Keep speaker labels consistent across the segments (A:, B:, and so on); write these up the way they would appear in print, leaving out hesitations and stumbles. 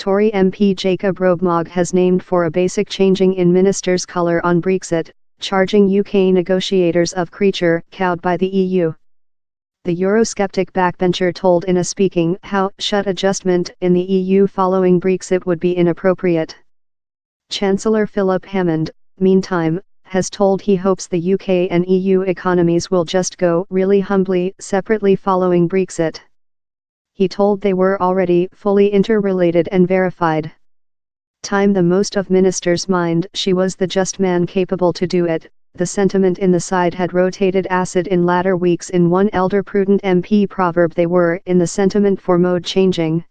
A: Tory MP Jacob Robe-Mogg has named for a basic changing in ministers' colour on Brexit, charging UK negotiators of creature cowed by the EU. The Eurosceptic backbencher told in a speaking how shut adjustment in the EU following Brexit would be inappropriate. Chancellor Hammond, meantime, has told he hopes the UK and EU economies will just go really humbly separately following Brexit. He told they were already fully interrelated and verified. Time the most of ministers' mind she was the just man capable to do it. The sentiment in the side had rotated acid in latter weeks. In one elder prudent MP proverb they were in the sentiment for mode changing.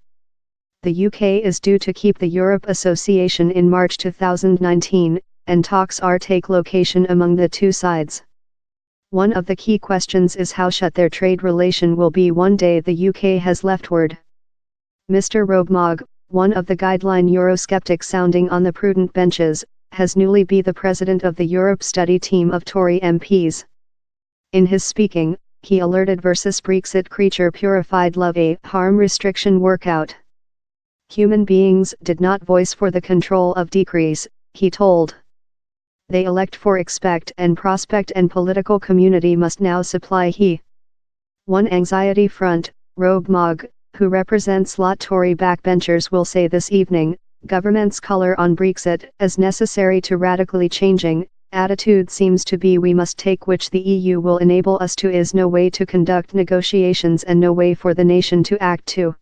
A: The UK is due to keep the Europe Association in March 2019, and talks are take location among the two sides. One of the key questions is how shut their trade relation will be one day the UK has leftward. Mr. Robe-Mogg, one of the guideline Eurosceptics sounding on the prudent benches, has newly be the president of the Europe study team of Tory MPs. In his speaking, he alerted versus Brexit creature purified love a harm restriction workout. Human beings did not voice for the control of decrease, he told. They elect for expect and prospect and political community must now supply he. One anxiety front, Robe-Mogg, who represents lot Tory backbenchers will say this evening, government's colour on Brexit as necessary to radically changing, attitude seems to be we must take which the EU will enable us to is no way to conduct negotiations and no way for the nation to act to.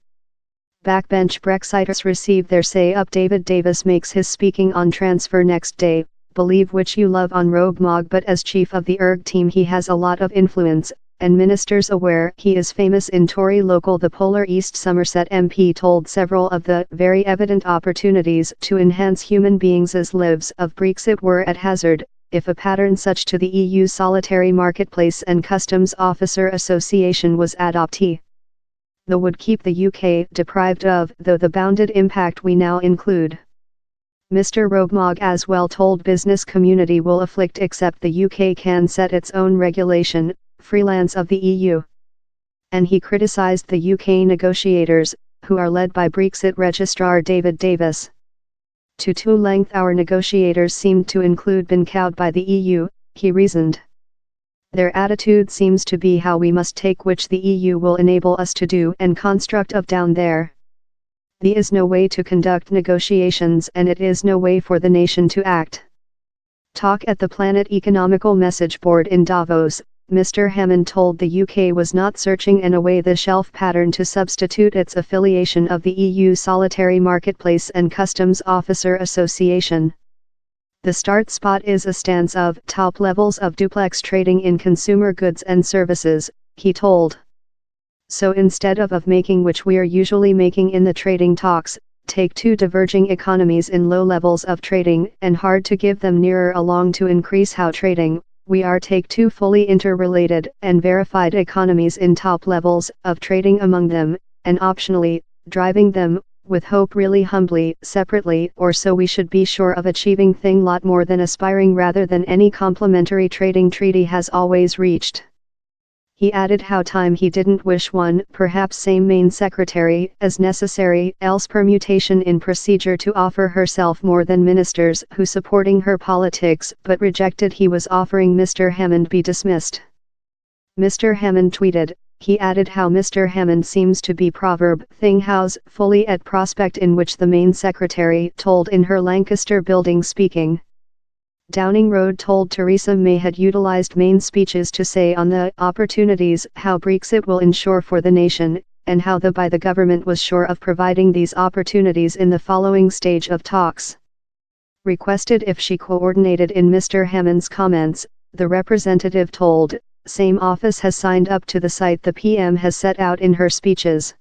A: Backbench Brexiters receive their say up. David Davis makes his speaking on transfer next day, believe which you love on Robe-Mogg but as chief of the ERG team he has a lot of influence, and ministers aware he is famous in Tory local. The Polar East Somerset MP told several of the very evident opportunities to enhance human beings' lives of Brexit were at hazard, if a pattern such to the EU solitary marketplace and customs officer association was adopted. The would keep the UK deprived of though the bounded impact we now include. Mr. Robe-Mogg as well told business community will afflict except the UK can set its own regulation, freelance of the EU. And he criticised the UK negotiators, who are led by Brexit Registrar David Davis. To length our negotiators seemed to include been cowed by the EU, he reasoned. Their attitude seems to be how we must take which the EU will enable us to do and construct of down there. There is no way to conduct negotiations and it is no way for the nation to act. Talk at the Planet Economical Message Board in Davos, Mr. Hammond told the UK was not searching an away the shelf pattern to substitute its affiliation of the EU Solitary Marketplace and Customs Officer Association. The start spot is a stance of top levels of duplex trading in consumer goods and services, he told. So instead of making which we are usually making in the trading talks, take two diverging economies in low levels of trading and hard to give them nearer along to increase how trading, we are take two fully interrelated and verified economies in top levels of trading among them, and optionally, driving them, with hope really humbly, separately or so we should be sure of achieving thing lot more than aspiring rather than any complementary trading treaty has always reached. He added how time he didn't wish one, perhaps same main secretary, as necessary, else permutation in procedure to offer herself more than ministers who supporting her politics, but rejected he was offering Mr. Hammond be dismissed. Mr. Hammond tweeted, he added how Mr. Hammond seems to be proverb thing house fully at prospect in which the main secretary told in her Lancaster building speaking. Downing Road told Theresa May had utilized main speeches to say on the opportunities how Brexit will ensure for the nation, and how the government was sure of providing these opportunities in the following stage of talks. Requested if she coordinated in Mr. Hammond's comments, the representative told, same office has signed up to the site the PM has set out in her speeches.